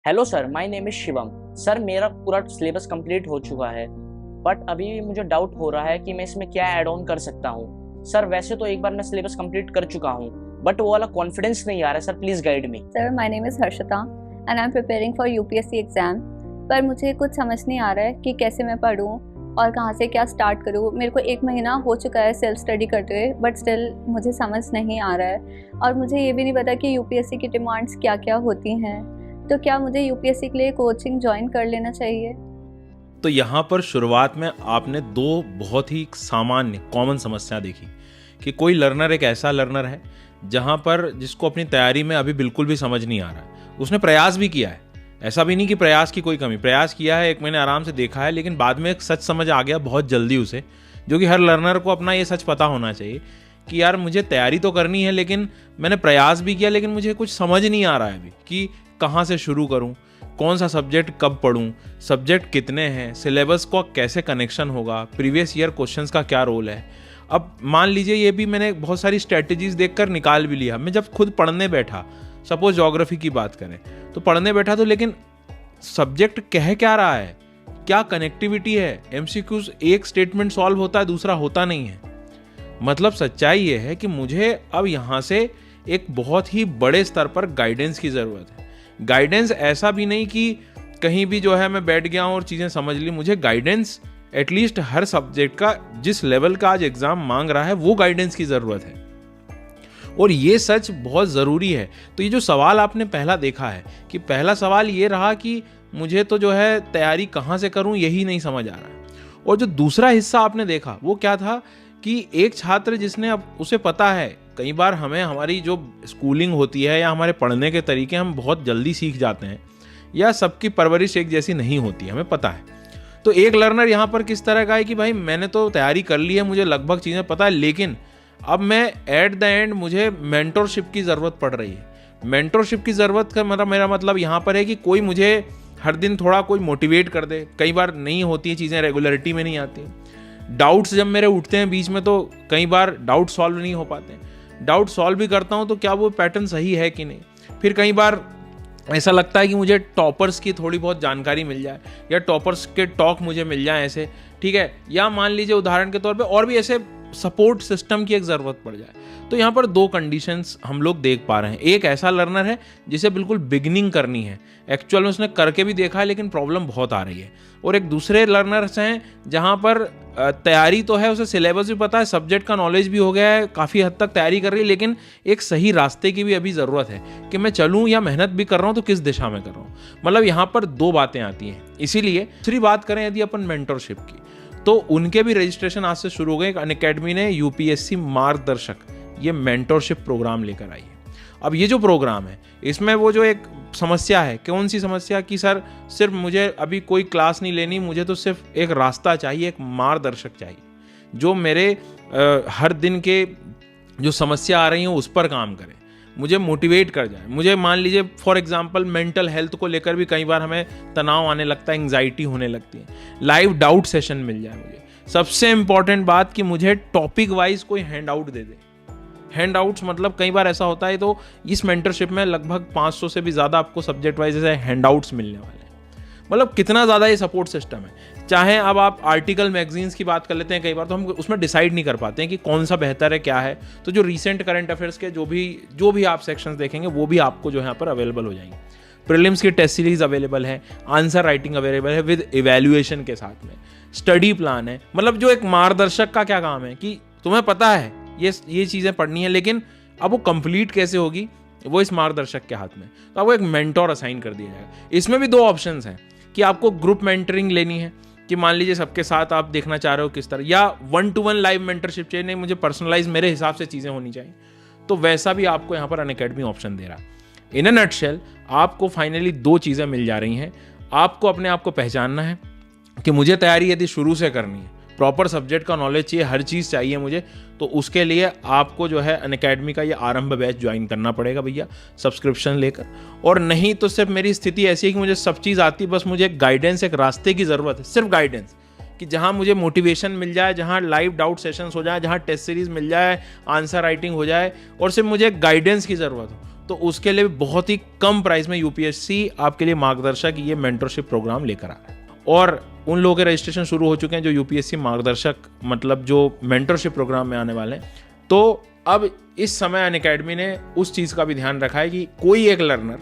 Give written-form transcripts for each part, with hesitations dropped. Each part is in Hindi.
Hello sir, my name is Shivam. Sir, मेरा पूरा सिलेबस कंप्लीट हो चुका है, बट अभी भी मुझे डाउट हो रहा है कि मैं इसमें क्या ऐड ऑन कर सकता हूँ। सर, वैसे तो एक बार मैं सिलेबस कंप्लीट कर चुका हूँ, बट वो वाला कॉन्फिडेंस नहीं आ रहा है। Sir, please guide me. Sir, my name is Harshita and I am preparing for UPSC exam. पर मुझे कुछ समझ नहीं आ रहा है कि कैसे मैं पढूं और कहाँ से क्या स्टार्ट करूं। मेरे को 1 महीना हो चुका है सेल्फ स्टडी करते हुए, बट स्टिल मुझे समझ नहीं आ रहा है और मुझे ये भी नहीं पता कि यूपीएससी की डिमांड्स क्या क्या होती हैं। तो क्या मुझे यूपीएससी के लिए कोचिंग ज्वाइन कर लेना चाहिए? तो यहाँ पर शुरुआत में आपने दो बहुत ही सामान्य कॉमन समस्या देखी कि कोई लर्नर एक ऐसा लर्नर है जहाँ पर जिसको अपनी तैयारी में अभी बिल्कुल भी समझ नहीं आ रहा है। उसने प्रयास भी किया है, ऐसा भी नहीं कि प्रयास की कोई कमी, प्रयास किया है, 1 महीने आराम से देखा है, लेकिन बाद में एक सच समझ आ गया बहुत जल्दी उसे, जो कि हर लर्नर को अपना ये सच पता होना चाहिए कि यार मुझे तैयारी तो करनी है, लेकिन मैंने प्रयास भी किया, लेकिन मुझे कुछ समझ नहीं आ रहा है अभी कि कहाँ से शुरू करूँ, कौन सा सब्जेक्ट कब पढूं, सब्जेक्ट कितने हैं, सिलेबस का कैसे कनेक्शन होगा, प्रीवियस ईयर क्वेश्चंस का क्या रोल है। अब मान लीजिए ये भी मैंने बहुत सारी स्ट्रैटेजीज देखकर निकाल भी लिया। मैं जब खुद पढ़ने बैठा, सपोज ज्योग्राफी की बात करें तो पढ़ने बैठा, तो लेकिन सब्जेक्ट कह क्या रहा है, क्या कनेक्टिविटी है, एमसीक्यूज एक स्टेटमेंट सॉल्व होता है, दूसरा होता नहीं है। मतलब सच्चाई ये है कि मुझे अब यहाँ से एक बहुत ही बड़े स्तर पर गाइडेंस की ज़रूरत है। गाइडेंस ऐसा भी नहीं कि कहीं भी जो है मैं बैठ गया हूँ और चीज़ें समझ ली। मुझे गाइडेंस एटलीस्ट हर सब्जेक्ट का जिस लेवल का आज एग्ज़ाम मांग रहा है वो गाइडेंस की ज़रूरत है, और ये सच बहुत ज़रूरी है। तो ये जो सवाल आपने पहला देखा है कि पहला सवाल ये रहा कि मुझे तो जो है तैयारी कहाँ से करूँ यही नहीं समझ आ रहा है। और जो दूसरा हिस्सा आपने देखा वो क्या था कि एक छात्र जिसने, अब उसे पता है, कई बार हमें हमारी जो स्कूलिंग होती है या हमारे पढ़ने के तरीके हम बहुत जल्दी सीख जाते हैं, या सबकी परवरिश एक जैसी नहीं होती, हमें पता है। तो एक लर्नर यहाँ पर किस तरह का है कि भाई मैंने तो तैयारी कर ली है, मुझे लगभग चीज़ें पता है, लेकिन अब मैं एट द एंड मुझे मेंटरशिप की ज़रूरत पड़ रही है। मेंटरशिप की ज़रूरत का मेरा मतलब यहाँ पर है कि कोई मुझे हर दिन थोड़ा कोई मोटिवेट कर दे। कई बार नहीं होती है चीज़ें, रेगुलरिटी में नहीं आती। डाउट्स जब मेरे उठते हैं बीच में तो कई बार डाउट सॉल्व नहीं हो पाते। डाउट सॉल्व भी करता हूँ तो क्या वो पैटर्न सही है कि नहीं। फिर कई बार ऐसा लगता है कि मुझे टॉपर्स की थोड़ी बहुत जानकारी मिल जाए, या टॉपर्स के टॉक मुझे मिल जाए ऐसे, ठीक है, या मान लीजिए उदाहरण के तौर पे और भी ऐसे सपोर्ट सिस्टम की एक ज़रूरत पड़ जाए। तो यहाँ पर 2 कंडीशंस हम लोग देख पा रहे हैं। एक ऐसा लर्नर है जिसे बिल्कुल बिगिनिंग करनी है, एक्चुअल में उसने करके भी देखा है लेकिन प्रॉब्लम बहुत आ रही है। और एक दूसरे लर्नर्स हैं जहाँ पर तैयारी तो है, उसे सिलेबस भी पता है, सब्जेक्ट का नॉलेज भी हो गया है, काफ़ी हद तक तैयारी कर रही है, लेकिन एक सही रास्ते की भी अभी ज़रूरत है कि मैं चलूँ या मेहनत भी कर रहा हूँ तो किस दिशा में कर रहा हूँ। मतलब यहाँ पर 2 बातें आती हैं। इसीलिए दूसरी बात करें यदि अपन मेंटरशिप की, तो उनके भी रजिस्ट्रेशन आज से शुरू हो गए। अनअकैडमी ने यूपीएससी मार्गदर्शक ये मेंटरशिप प्रोग्राम लेकर आई है। अब ये जो प्रोग्राम है इसमें वो जो एक समस्या है, कौन सी समस्या कि सर सिर्फ मुझे अभी कोई क्लास नहीं लेनी, मुझे तो सिर्फ एक रास्ता चाहिए, एक मार्गदर्शक चाहिए जो मेरे हर दिन के जो समस्या आ रही हैं उस पर काम करे, मुझे मोटिवेट कर जाए। मुझे मान लीजिए फॉर एग्जांपल मेंटल हेल्थ को लेकर भी कई बार हमें तनाव आने लगता है, एंग्जाइटी होने लगती है, लाइव डाउट सेशन मिल जाए मुझे। सबसे इंपॉर्टेंट बात कि मुझे टॉपिक वाइज कोई हैंड आउट दे दे। हैंड आउट्स मतलब कई बार ऐसा होता है, तो इस मेंटरशिप में लगभग 500 से भी ज़्यादा आपको सब्जेक्ट वाइज ऐसे हैंड आउट्स मिलने वाले हैं। मतलब कितना ज़्यादा ये सपोर्ट सिस्टम है। चाहे अब आप आर्टिकल मैगजीन्स की बात कर लेते हैं, कई बार तो हम उसमें डिसाइड नहीं कर पाते हैं कि कौन सा बेहतर है, क्या है। तो जो रीसेंट करंट अफेयर्स के जो भी आप सेक्शंस देखेंगे वो भी आपको जो यहाँ पर अवेलेबल हो जाएंगे। प्रीलिम्स की टेस्ट सीरीज अवेलेबल है, आंसर राइटिंग अवेलेबल है विद इवैल्यूएशन के साथ में, स्टडी प्लान है। मतलब जो एक मार्गदर्शक का क्या काम है कि तुम्हें पता है ये चीज़ें पढ़नी है, लेकिन अब वो कंप्लीट कैसे होगी वो इस मार्गदर्शक के हाथ में। तो आपको एक मेंटोर असाइन कर दिया जाएगा। इसमें भी 2 ऑप्शंस हैं कि आपको ग्रुप मेंटरिंग लेनी है, कि मान लीजिए सबके साथ आप देखना चाह रहे हो किस तरह, या 1-to-1 लाइव मेंटरशिप चाहिए, नहीं मुझे पर्सनलाइज मेरे हिसाब से चीज़ें होनी चाहिए, तो वैसा भी आपको यहाँ पर अनअकैडमी ऑप्शन दे रहा है। इन अ नटशेल आपको फाइनली 2 चीज़ें मिल जा रही हैं। आपको अपने आप को पहचानना है कि मुझे तैयारी यदि शुरू से करनी है, प्रॉपर सब्जेक्ट का नॉलेज चाहिए, हर चीज़ चाहिए मुझे, तो उसके लिए आपको जो है अनअकैडमी का ये आरंभ बैच ज्वाइन करना पड़ेगा भैया, सब्सक्रिप्शन लेकर। और नहीं तो सिर्फ मेरी स्थिति ऐसी है कि मुझे सब चीज़ आती, बस मुझे एक गाइडेंस, एक रास्ते की ज़रूरत है, सिर्फ गाइडेंस, कि जहाँ मुझे मोटिवेशन मिल जाए, जहाँ लाइव डाउट सेशंस हो जाए, जहाँ टेस्ट सीरीज मिल जाए, आंसर राइटिंग हो जाए, और सिर्फ मुझे गाइडेंस की ज़रूरत हो। तो उसके लिए बहुत ही कम प्राइस में यूपीएससी आपके लिए मार्गदर्शक ये मेंटरशिप प्रोग्राम लेकर आ रहा है। और उन लोगों के रजिस्ट्रेशन शुरू हो चुके हैं जो यूपीएससी मार्गदर्शक मतलब जो मेंटरशिप प्रोग्राम में आने वाले हैं। तो अब इस समय अनअकैडमी ने उस चीज़ का भी ध्यान रखा है कि कोई एक लर्नर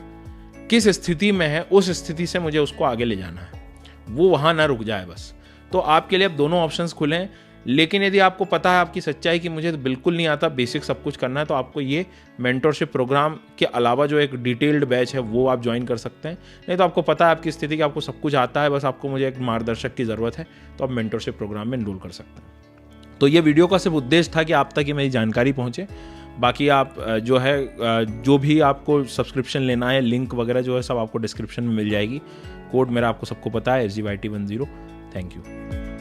किस स्थिति में है, उस स्थिति से मुझे उसको आगे ले जाना है, वो वहाँ ना रुक जाए बस। तो आपके लिए अब दोनों ऑप्शंस खुले हैं। लेकिन यदि आपको पता है आपकी सच्चाई कि मुझे तो बिल्कुल नहीं आता, बेसिक सब कुछ करना है, तो आपको ये मेंटरशिप प्रोग्राम के अलावा जो एक डिटेल्ड बैच है वो आप ज्वाइन कर सकते हैं। नहीं तो आपको पता है आपकी स्थिति कि आपको सब कुछ आता है, बस आपको मुझे एक मार्गदर्शक की ज़रूरत है, तो आप मेंटरशिप प्रोग्राम में एनरोल कर सकते हैं। तो ये वीडियो का सिर्फ उद्देश्य था कि आप तक ये मेरी जानकारी पहुँचे। बाकी आप जो है जो भी आपको सब्सक्रिप्शन लेना है, लिंक वगैरह जो है सब आपको डिस्क्रिप्शन में मिल जाएगी। कोड मेरा आपको सबको पता है SGYT10। Thank you.